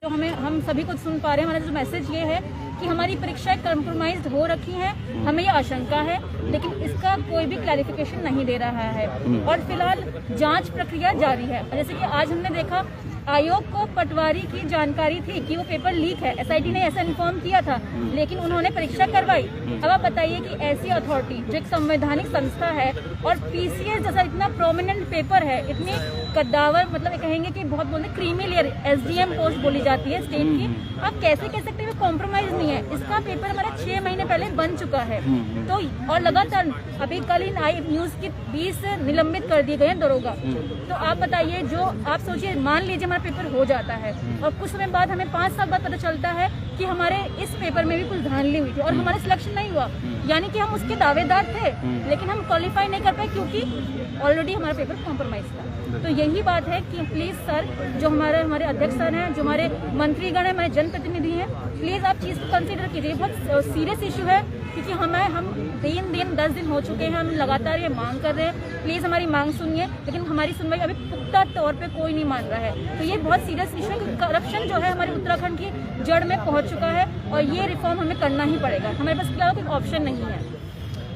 जो हम सभी को सुन पा रहे हैं, हमारा जो मैसेज ये है कि हमारी परीक्षाएं कॉम्प्रोमाइज्ड हो रखी हैं, हमें ये आशंका है, लेकिन इसका कोई भी क्लैरिफिकेशन नहीं दे रहा है और फिलहाल जांच प्रक्रिया जारी है। जैसे कि आज हमने देखा आयोग को पटवारी की जानकारी थी कि वो पेपर लीक है, एसआईटी ने ऐसा इन्फॉर्म किया था, लेकिन उन्होंने परीक्षा करवाई। अब आप बताइए कि ऐसी अथॉरिटी जो एक संवैधानिक संस्था है और पीसीएस जैसा इतना प्रोमिनेंट पेपर है, इतनी कद्दावर मतलब कहेंगे कि बहुत बोलते क्रीमी लेयर एसडीएम पोस्ट बोली जाती है स्टेट की, आप कैसे कह सकते हैं कॉम्प्रोमाइज नहीं है। इसका पेपर हमारा 6 महीने पहले बन चुका है, तो और लगातार अभी कल ही आई न्यूज की 20 निलंबित कर दिए गए हैं दरोगा। तो आप बताइए, जो आप सोचिए, मान लीजिए हमारा पेपर हो जाता है और कुछ समय बाद हमें 5 साल बाद पता चलता है कि हमारे इस पेपर में भी कुछ धांधली हुई थी और हमारा सिलेक्शन नहीं हुआ, यानी कि हम उसके दावेदार थे लेकिन हम क्वालिफाई नहीं कर पाए क्योंकि ऑलरेडी हमारा पेपर कॉम्प्रोमाइज था। तो यही बात है कि प्लीज सर, जो हमारे अध्यक्ष सर हैं, जो हमारे मंत्रीगण हैं, हमारे जनप्रतिनिधि हैं, प्लीज आप चीज को कंसीडर कीजिए। बहुत सीरियस इशू है क्योंकि हम 3 दिन 10 दिन हो चुके हैं, हम लगातार ये मांग कर रहे हैं, प्लीज हमारी मांग सुनिए, लेकिन हमारी सुनवाई अभी पुख्ता तौर पे कोई नहीं मान रहा है। तो ये बहुत सीरियस इशू है क्योंकि करप्शन जो है हमारे उत्तराखंड की जड़ में पहुंच चुका है और ये रिफॉर्म हमें करना ही पड़ेगा, हमारे पास क्या कोई ऑप्शन नहीं है।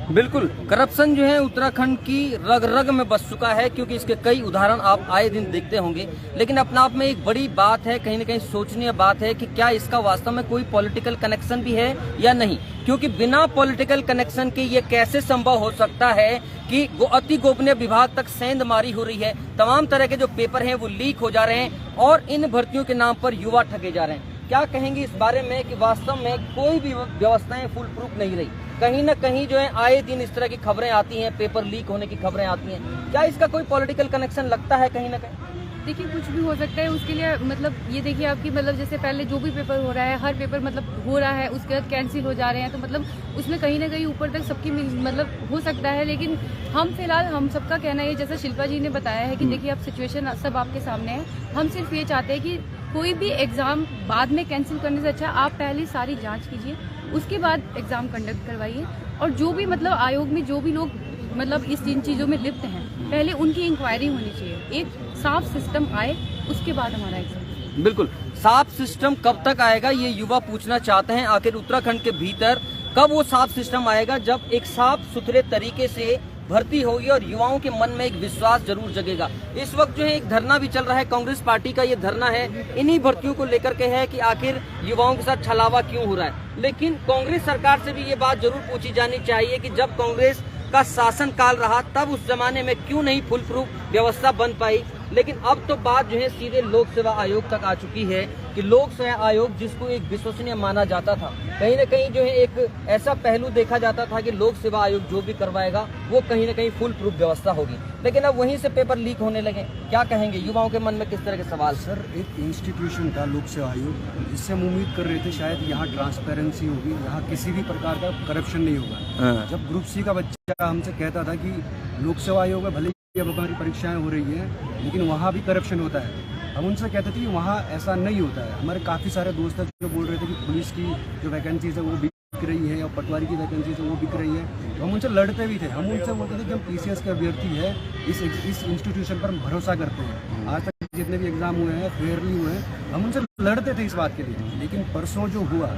बिल्कुल, करप्शन जो है उत्तराखंड की रग रग में बस चुका है, क्योंकि इसके कई उदाहरण आप आए दिन देखते होंगे। लेकिन अपने आप में एक बड़ी बात है, कहीं न कहीं सोचनीय बात है कि क्या इसका वास्तव में कोई पॉलिटिकल कनेक्शन भी है या नहीं, क्योंकि बिना पॉलिटिकल कनेक्शन के ये कैसे संभव हो सकता है कि अति गोपनीय विभाग तक सेंधमारी हो रही है, तमाम तरह के जो पेपर हैं वो लीक हो जा रहे हैं और इन भर्तियों के नाम पर युवा ठगे जा रहे हैं। क्या कहेंगे इस बारे में कि वास्तव में कोई भी व्यवस्थाएं फुल प्रूफ नहीं रही, कहीं न कहीं जो है आए दिन इस तरह की खबरें आती हैं, पेपर लीक होने की खबरें आती हैं, क्या इसका कोई पॉलिटिकल कनेक्शन लगता है कहीं न कहीं? देखिए, कुछ भी हो सकता है उसके लिए, मतलब ये देखिए आपकी, मतलब जैसे पहले जो भी पेपर हो रहा है, हर पेपर मतलब हो रहा है, उसके बाद कैंसिल हो जा रहे हैं, तो मतलब उसमें कहीं ना कहीं ऊपर तक सबकी मतलब हो सकता है। लेकिन हम फिलहाल, हम सबका कहना है, जैसा शिल्पा जी ने बताया है कि देखिए आप सिचुएशन सब आपके सामने है, हम सिर्फ ये चाहते हैं कि कोई भी एग्जाम बाद में कैंसिल करने से अच्छा आप पहले सारी जाँच कीजिए, उसके बाद एग्जाम कंडक्ट करवाइए और जो भी मतलब आयोग में जो भी लोग मतलब इन चीज़ों में लिप्त हैं, पहले उनकी इंक्वायरी होनी चाहिए, एक साफ सिस्टम आए, उसके बाद हमारा एग्जाम। बिल्कुल, साफ सिस्टम कब तक आएगा ये युवा पूछना चाहते हैं। आखिर उत्तराखंड के भीतर कब वो साफ सिस्टम आएगा, जब एक साफ सुथरे तरीके से भर्ती होगी और युवाओं के मन में एक विश्वास जरूर जगेगा। इस वक्त जो है एक धरना भी चल रहा है, कांग्रेस पार्टी का ये धरना है, इन्हीं भर्तियों को लेकर के है कि आखिर युवाओं के साथ छलावा क्यों हो रहा है। लेकिन कांग्रेस सरकार से भी ये बात जरूर पूछी जानी चाहिए कि जब कांग्रेस का शासन काल रहा तब उस जमाने में क्यों नहीं फुल प्रूफ व्यवस्था बन पाई। लेकिन अब तो बात जो है सीधे लोक सेवा आयोग तक आ चुकी है कि लोक सेवा आयोग, जिसको एक विश्वसनीय माना जाता था, कहीं न कहीं जो है एक ऐसा पहलू देखा जाता था कि लोक सेवा आयोग जो भी करवाएगा वो कहीं न कहीं फुल प्रूफ व्यवस्था होगी, लेकिन अब वहीं से पेपर लीक होने लगे। क्या कहेंगे, युवाओं के मन में किस तरह के सवाल? सर, एक इंस्टीट्यूशन था लोक सेवा आयोग, इससे हम उम्मीद कर रहे थे शायद यहाँ ट्रांसपेरेंसी होगी, यहाँ किसी भी प्रकार का करप्शन नहीं होगा। जब ग्रुप सी का बच्चा हमसे कहता था कि लोक सेवा आयोग में भले अब हमारी परीक्षाएं हो रही हैं लेकिन वहाँ भी करप्शन होता है, हम उनसे कहते थे कि वहाँ ऐसा नहीं होता है। हमारे काफ़ी सारे दोस्त हैं जो बोल रहे थे कि पुलिस की जो वैकेंसीज है वो बिक रही है और पटवारी की वैकेंसीज है वो बिक रही है, तो हम उनसे लड़ते भी थे। हम उनसे बोलते थे कि हम पीसीएस के अभ्यर्थी है, इस इंस्टीट्यूशन पर हम भरोसा करते हैं, आज तक जितने भी एग्जाम हुए हैं फेयरली हुए हैं, हम उनसे लड़ते थे इस बात के लिए। लेकिन परसों जो हुआ,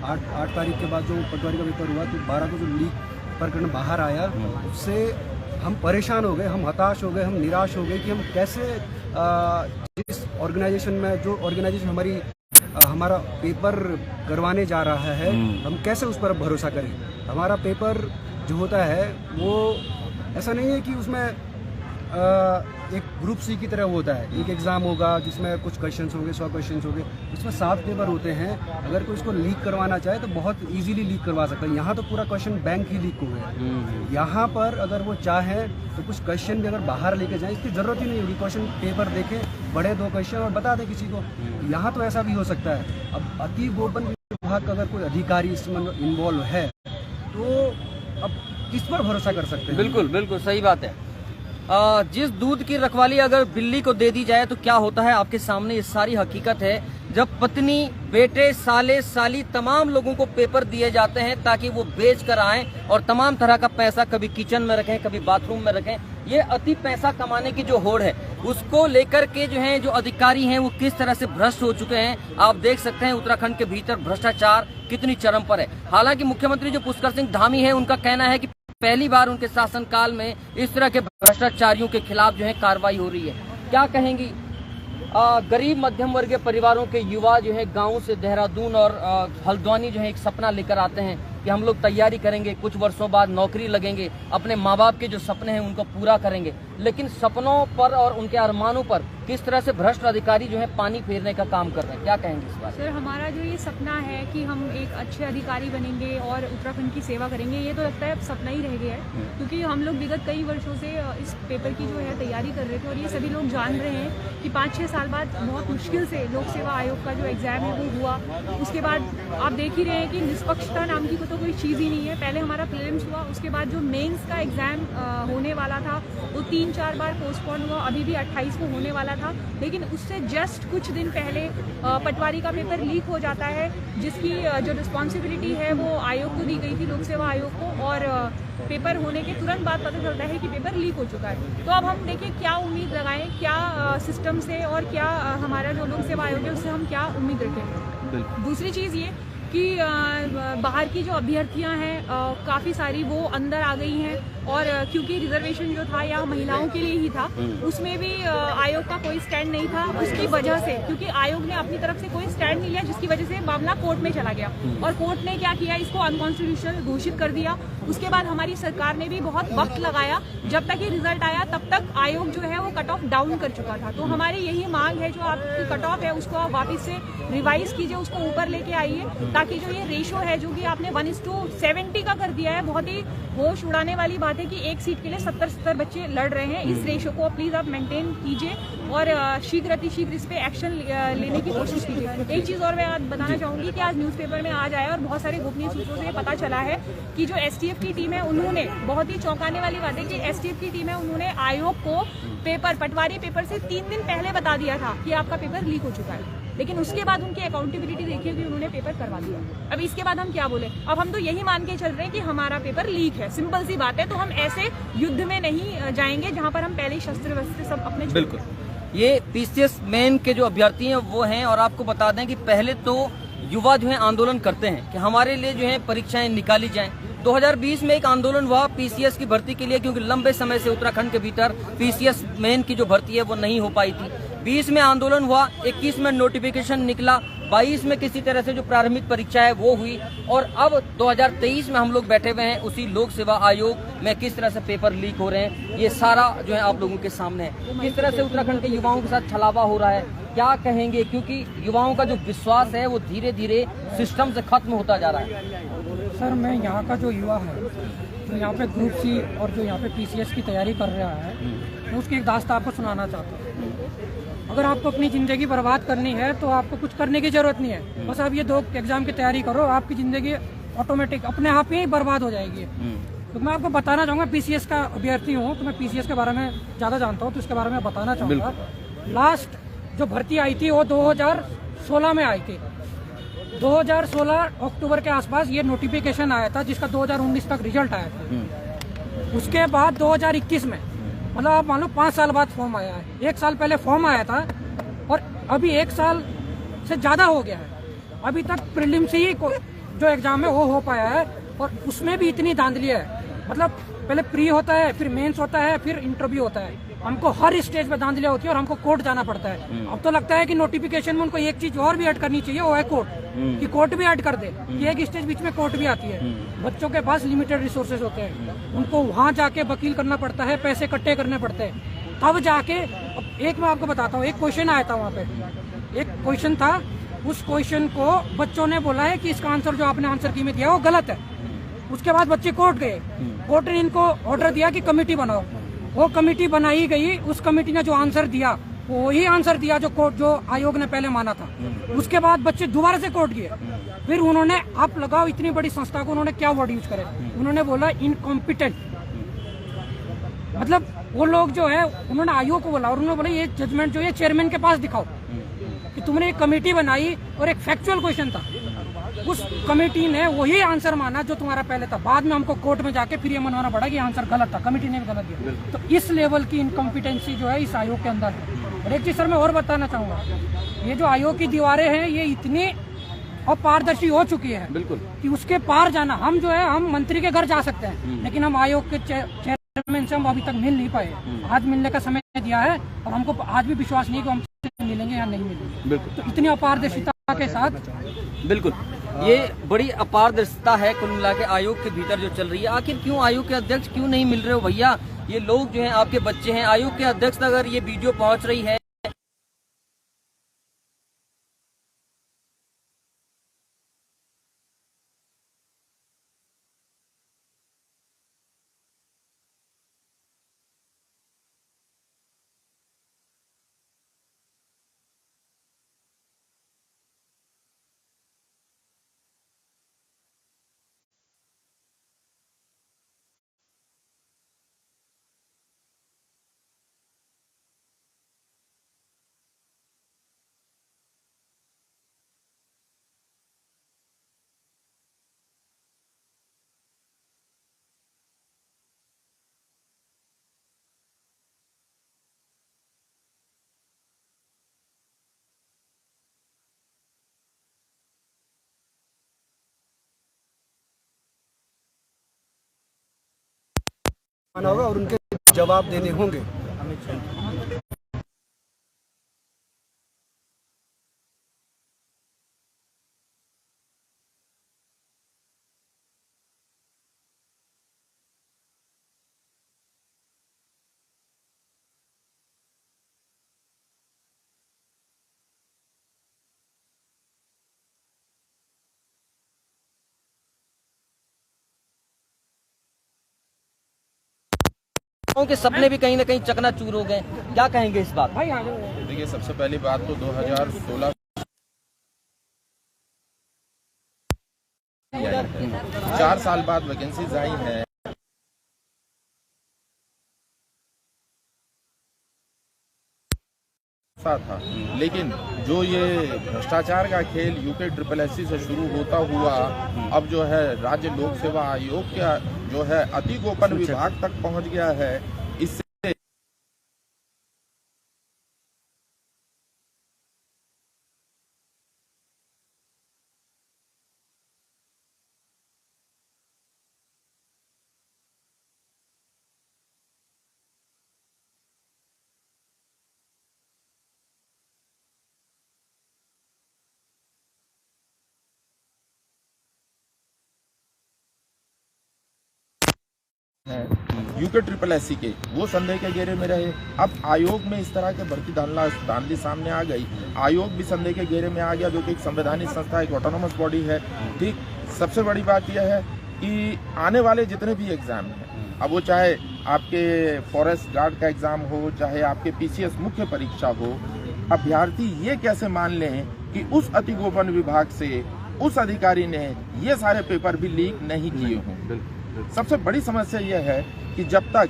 8 तारीख के बाद जो पटवारी का पेपर हुआ, तो 12 को जो लीक प्रकरण बाहर आया, उससे हम परेशान हो गए, हम हताश हो गए, हम निराश हो गए कि हम कैसे जिस ऑर्गेनाइजेशन में, जो ऑर्गेनाइजेशन हमारा पेपर करवाने जा रहा है, हम कैसे उस पर भरोसा करें। हमारा पेपर जो होता है वो ऐसा नहीं है कि उसमें एक ग्रुप सी की तरह होता है, एक एग्ज़ाम होगा जिसमें कुछ क्वेश्चंस होंगे, 100 क्वेश्चंस होंगे, उसमें 7 पेपर होते हैं। अगर कोई इसको लीक करवाना चाहे तो बहुत इजीली लीक करवा सकता है। यहाँ तो पूरा क्वेश्चन बैंक ही लीक हुए हैं। यहाँ पर अगर वो चाहे तो कुछ क्वेश्चन भी अगर बाहर लेके जाए, इसकी ज़रूरत ही नहीं होगी, क्वेश्चन पेपर देखें, बड़े 2 क्वेश्चन और बता दें किसी को। यहाँ तो ऐसा भी हो सकता है। अब अति गोपन विभाग का अगर कोई अधिकारी इसमें इन्वॉल्व है तो अब किस पर भरोसा कर सकते हैं? बिल्कुल बिल्कुल सही बात है। जिस दूध की रखवाली अगर बिल्ली को दे दी जाए तो क्या होता है, आपके सामने ये सारी हकीकत है। जब पत्नी, बेटे, साले, साली तमाम लोगों को पेपर दिए जाते हैं ताकि वो बेच कर आएं और तमाम तरह का पैसा कभी किचन में रखें, कभी बाथरूम में रखें। ये अति पैसा कमाने की जो होड़ है उसको लेकर के जो है जो अधिकारी हैं वो किस तरह से भ्रष्ट हो चुके हैं। आप देख सकते हैं उत्तराखंड के भीतर भ्रष्टाचार कितनी चरम पर है। हालांकि मुख्यमंत्री जो पुष्कर सिंह धामी है उनका कहना है कि पहली बार उनके शासनकाल में इस तरह के भ्रष्टाचारियों के खिलाफ जो है कार्रवाई हो रही है। क्या कहेंगी? गरीब मध्यम वर्गीय परिवारों के युवा जो है गांव से देहरादून और हल्द्वानी जो है एक सपना लेकर आते हैं कि हम लोग तैयारी करेंगे, कुछ वर्षों बाद नौकरी लगेंगे, अपने माँ बाप के जो सपने हैं उनको पूरा करेंगे, लेकिन सपनों पर और उनके अरमानों पर किस तरह से भ्रष्ट अधिकारी जो है पानी फेरने का काम कर रहे हैं। क्या कहेंगे इस बात? सर, हमारा जो ये सपना है कि हम एक अच्छे अधिकारी बनेंगे और उत्तराखंड की सेवा करेंगे, ये तो लगता है अब सपना ही रह गया है, क्योंकि हम लोग विगत कई वर्षों से इस पेपर की जो है तैयारी कर रहे थे और ये सभी लोग जान रहे हैं कि 5-6 साल बाद बहुत मुश्किल से लोक सेवा आयोग का जो एग्जाम है वो हुआ। उसके बाद आप देख ही रहे हैं कि निष्पक्षता नाम की तो कोई चीज़ ही नहीं है। पहले हमारा प्रीलिम्स हुआ, उसके बाद जो मेंस का एग्जाम होने वाला था वो 3-4 बार पोस्टपोन हुआ, अभी भी 28 को होने वाला था, लेकिन उससे जस्ट कुछ दिन पहले पटवारी का पेपर लीक हो जाता है, जिसकी जो रिस्पॉन्सिबिलिटी है वो आयोग को दी गई थी, लोक सेवा आयोग को, और पेपर होने के तुरंत बाद पता चलता है कि पेपर लीक हो चुका है। तो अब हम देखिए क्या उम्मीद लगाएं, क्या सिस्टम से और क्या हमारा जो लोक सेवा आयोग है उससे हम क्या उम्मीद रखें। दूसरी चीज़ ये कि बाहर की जो अभ्यर्थियां हैं काफ़ी सारी वो अंदर आ गई हैं, और क्योंकि रिजर्वेशन जो था या महिलाओं के लिए ही था, उसमें भी आयोग का कोई स्टैंड नहीं था। उसकी वजह से, क्योंकि आयोग ने अपनी तरफ से कोई स्टैंड नहीं लिया, जिसकी वजह से मामला कोर्ट में चला गया और कोर्ट ने क्या किया, इसको अनकॉन्स्टिट्यूशनल घोषित कर दिया। उसके बाद हमारी सरकार ने भी बहुत वक्त लगाया, जब तक ये रिजल्ट आया तब तक आयोग जो है वो कट ऑफ डाउन कर चुका था। तो हमारी यही मांग है, जो आपकी कट ऑफ है उसको आप वापस से रिवाइज कीजिए, उसको ऊपर लेके आइए, ताकि जो ये रेशो है जो कि आपने 1:70 का कर दिया है, बहुत ही होश उड़ाने वाली बात है कि एक सीट के लिए 70 बच्चे लड़ रहे हैं। इस रेशो को प्लीज आप मेंटेन कीजिए और शीघ्र अतिशीघ्र इस पे एक्शन लेने की कोशिश कीजिए। एक चीज और मैं आज बताना चाहूंगी कि आज न्यूज़पेपर में आज आया और बहुत सारे गोपनीय सूत्रों से पता चला है कि जो एसटीएफ की टीम है उन्होंने, बहुत ही चौंकाने वाली बात है कि एसटीएफ की टीम है उन्होंने आयोग को पेपर, पटवारी पेपर से 3 दिन पहले बता दिया था कि आपका पेपर लीक हो चुका है, लेकिन उसके बाद उनकी अकाउंटेबिलिटी देखिए कि उन्होंने पेपर करवा दिया। अब इसके बाद हम क्या बोले? अब हम तो यही मान के चल रहे हैं कि हमारा पेपर लीक है, सिंपल सी बात है। तो हम ऐसे युद्ध में नहीं जाएंगे जहां पर हम पहले शस्त्र वस्त्र सब अपने। बिल्कुल, ये पीसीएस मेन के जो अभ्यर्थी हैं वो हैं, और आपको बता दें कि पहले तो युवा जो है आंदोलन करते हैं कि हमारे लिए जो है परीक्षाएं निकाली जाएं। 2020 में एक आंदोलन हुआ पीसीएस की भर्ती के लिए, क्योंकि लंबे समय से उत्तराखंड के भीतर पीसीएस मेन की जो भर्ती है वो नहीं हो पाई थी। 20 में आंदोलन हुआ, 21 में नोटिफिकेशन निकला, 22 में किसी तरह से जो प्रारंभिक परीक्षा है वो हुई, और अब 2023 में हम लोग बैठे हुए हैं उसी लोक सेवा आयोग में किस तरह से पेपर लीक हो रहे हैं, ये सारा जो है आप लोगों के सामने है। किस तरह से उत्तराखंड के युवाओं के साथ छलावा हो रहा है, क्या कहेंगे? क्योंकि युवाओं का जो विश्वास है वो धीरे धीरे सिस्टम से खत्म होता जा रहा है। सर, मैं यहाँ का जो युवा है, जो यहाँ पे ग्रुप सी और जो यहाँ पे पीसीएस की तैयारी कर रहा है, मैं उसकी एक दास्तान आपको सुनाना चाहता हूँ। अगर आपको अपनी ज़िंदगी बर्बाद करनी है तो आपको कुछ करने की ज़रूरत नहीं है, बस आप ये 2 एग्ज़ाम की तैयारी करो, आपकी ज़िंदगी ऑटोमेटिक अपने आप ही बर्बाद हो जाएगी। तो मैं आपको बताना चाहूँगा, पीसीएस का अभ्यर्थी हूँ तो मैं पीसीएस के बारे में ज़्यादा जानता हूँ, तो इसके बारे में बताना चाहूँगा। लास्ट जो भर्ती आई थी वो 2016 में आई थी। 2016 अक्टूबर के आसपास ये नोटिफिकेशन आया था, जिसका 2019 तक रिजल्ट आया था। उसके बाद 2021 में, मतलब आप मान लो 5 साल बाद फॉर्म आया है। 1 साल पहले फॉर्म आया था और अभी 1 साल से ज़्यादा हो गया है, अभी तक प्रीलिम्स ही जो एग्ज़ाम है वो हो पाया है, और उसमें भी इतनी धांधली है। मतलब पहले प्री होता है, फिर मेंस होता है, फिर इंटरव्यू होता है। हमको हर स्टेज पे धांधलियाँ होती है और हमको कोर्ट जाना पड़ता है। अब तो लगता है कि नोटिफिकेशन में उनको एक चीज और भी ऐड करनी चाहिए, वो है कोर्ट, कि कोर्ट भी ऐड कर दे कि एक स्टेज बीच में कोर्ट भी आती है। बच्चों के पास लिमिटेड रिसोर्सेज होते हैं, उनको वहाँ जाके वकील करना पड़ता है, पैसे इकट्ठे करने पड़ते हैं, तब जाके। अब एक मैं आपको बताता हूँ, एक क्वेश्चन आया था वहाँ पे, एक क्वेश्चन था, उस क्वेश्चन को बच्चों ने बोला है कि इसका आंसर जो आपने आंसर की में दिया वो गलत है। उसके बाद बच्चे कोर्ट गए, कोर्ट ने इनको ऑर्डर दिया कि कमेटी बनाओ। वो कमेटी बनाई गई, उस कमेटी ने जो आंसर दिया वो ही आंसर दिया जो कोर्ट, जो आयोग ने पहले माना था। उसके बाद बच्चे दोबारा से कोर्ट गए, फिर उन्होंने, आप लगाओ इतनी बड़ी संस्था को उन्होंने क्या वर्ड यूज करे, उन्होंने बोला इनकॉम्पिटेंट। मतलब वो लोग जो है, उन्होंने आयोग को बोला और उन्होंने बोला ये जजमेंट जो है चेयरमैन के पास दिखाओ। कि तुमने एक कमेटी बनाई और एक फैक्चुअल क्वेश्चन था, उस कमेटी ने वही आंसर माना जो तुम्हारा पहले था। बाद में हमको कोर्ट में जाके फिर ये मनवाना पड़ा कि आंसर गलत था, कमेटी ने भी गलत दिया। तो इस लेवल की इनकॉम्पिटेंसी जो है इस आयोग के अंदर है। और एक चीज सर मैं और बताना चाहूंगा, ये जो आयोग की दीवारें हैं ये इतनी अपारदर्शी हो चुकी है बिल्कुल कि उसके पार जाना, हम जो है हम मंत्री के घर जा सकते हैं लेकिन हम आयोग के चेयरमैन से हम अभी तक मिल नहीं पाए। आज मिलने का समय दिया है और हमको आज भी विश्वास नहीं कि हम मिलेंगे या नहीं मिलेंगे। बिल्कुल, तो इतनी अपारदर्शिता के साथ बिल्कुल ये बड़ी अपारदर्शिता है कुल मिला के आयोग के भीतर जो चल रही है। आखिर क्यों आयोग के अध्यक्ष क्यों नहीं मिल रहे हो भैया? ये लोग जो हैं आपके बच्चे हैं। आयोग के अध्यक्ष तक अगर ये वीडियो पहुंच रही है आना होगा और उनके जवाब देने होंगे। के सपने भी कहीं ना कहीं चकनाचूर हो गए, क्या कहेंगे इस बात? भाई देखिए, सबसे पहली बात तो 2016 4 साल बाद वैकेंसीज आई हैं। था, लेकिन जो ये भ्रष्टाचार का खेल यूके SSSC से शुरू होता हुआ अब जो है राज्य लोक सेवा आयोग का जो है अति गोपन विभाग तक पहुंच गया है। इससे यूके SSSC के वो संदेह के घेरे में रहे। अब आयोग में इस तरह के भर्ती धांधली सामने आ गई, आयोग भी संदेह के घेरे में आ गया, जो कि एक संवैधानिक संस्था, एक ऑटोनोमस बॉडी है। ठीक, सबसे बड़ी बात यह है कि आने वाले जितने भी एग्जाम हैं, अब वो चाहे आपके फॉरेस्ट गार्ड का एग्जाम हो, चाहे आपके PCS मुख्य परीक्षा हो, अभ्यर्थी ये कैसे मान लें कि उस अति गोपन विभाग से उस अधिकारी ने ये सारे पेपर भी लीक नहीं किए हों। सबसे बड़ी समस्या यह है कि जब तक,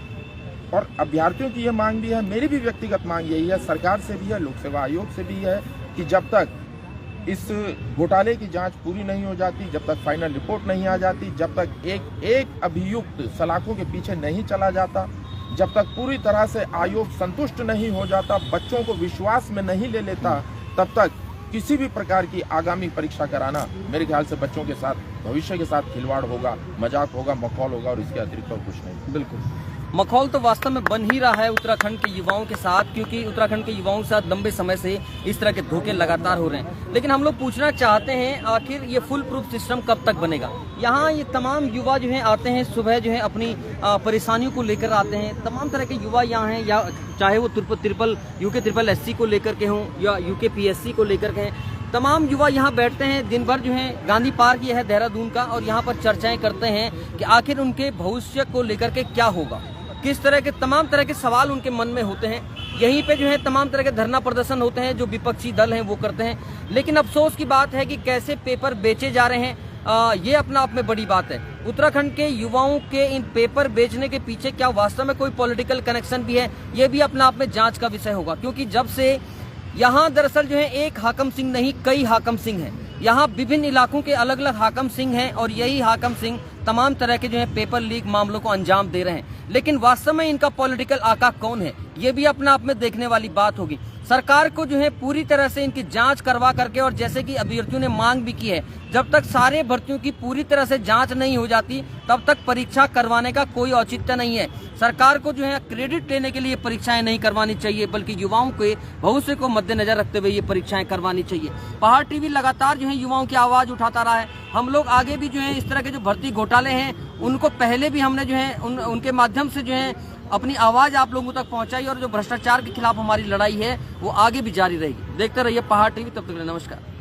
और अभ्यर्थियों की यह मांग भी है, मेरी भी व्यक्तिगत मांग यही है, सरकार से भी है, लोक सेवा आयोग से भी है, कि जब तक इस घोटाले की जांच पूरी नहीं हो जाती, जब तक फाइनल रिपोर्ट नहीं आ जाती, जब तक एक अभियुक्त सलाखों के पीछे नहीं चला जाता, जब तक पूरी तरह से आयोग संतुष्ट नहीं हो जाता, बच्चों को विश्वास में नहीं ले लेता, तब तक किसी भी प्रकार की आगामी परीक्षा कराना मेरे ख्याल से बच्चों के साथ, भविष्य के साथ खिलवाड़ होगा, मजाक होगा, मखौल होगा, और इसके अतिरिक्त और कुछ नहीं। बिल्कुल, मखौल तो वास्तव में बन ही रहा है उत्तराखंड के युवाओं के साथ, क्योंकि उत्तराखंड के युवाओं के साथ लंबे समय से इस तरह के धोखे लगातार हो रहे हैं। लेकिन हम लोग पूछना चाहते हैं, आखिर ये फुल प्रूफ सिस्टम कब तक बनेगा? यहाँ ये तमाम युवा जो हैं आते हैं, सुबह जो है अपनी परेशानियों को लेकर आते हैं। तमाम तरह के युवा यहाँ हैं, या चाहे वो यूके SSSC को लेकर के हों या यूके PSC को लेकर के हैं। तमाम युवा यहाँ बैठते हैं दिन भर, जो है गांधी पार्क ये है देहरादून का, और यहाँ पर चर्चाएं करते हैं कि आखिर उनके भविष्य को लेकर के क्या होगा, किस तरह के तमाम तरह के सवाल उनके मन में होते हैं। यहीं पे जो है तमाम तरह के धरना प्रदर्शन होते हैं, जो विपक्षी दल हैं वो करते हैं। लेकिन अफसोस की बात है कि कैसे पेपर बेचे जा रहे हैं, ये अपना आप में बड़ी बात है। उत्तराखंड के युवाओं के इन पेपर बेचने के पीछे क्या वास्तव में कोई पॉलिटिकल कनेक्शन भी है, ये भी अपना आप में जांच का विषय होगा। क्योंकि जब से यहाँ दरअसल जो है एक हाकम सिंह नहीं, कई हाकम सिंह हैं। यहाँ विभिन्न इलाकों के अलग अलग हाकम सिंह हैं और यही हाकम सिंह तमाम तरह के जो है पेपर लीक मामलों को अंजाम दे रहे हैं। लेकिन वास्तव में इनका पॉलिटिकल आका कौन है, ये भी अपने आप में देखने वाली बात होगी। सरकार को जो है पूरी तरह से इनकी जांच करवा करके, और जैसे कि अभ्यर्थियों ने मांग भी की है, जब तक सारे भर्तियों की पूरी तरह से जांच नहीं हो जाती तब तक परीक्षा करवाने का कोई औचित्य नहीं है। सरकार को जो है क्रेडिट लेने के लिए परीक्षाएं नहीं करवानी चाहिए, बल्कि युवाओं के भविष्य को मद्देनजर रखते हुए ये परीक्षाएं करवानी चाहिए। पहाड़ टीवी लगातार जो है युवाओं की आवाज उठाता रहा है। हम लोग आगे भी जो है इस तरह के जो भर्ती घोटाले हैं उनको पहले भी हमने जो है उनके माध्यम से जो है अपनी आवाज आप लोगों तक पहुंचाई, और जो भ्रष्टाचार के खिलाफ हमारी लड़ाई है वो आगे भी जारी रहेगी। देखते रहिए पहाड़ टीवी, तब तक के लिए नमस्कार।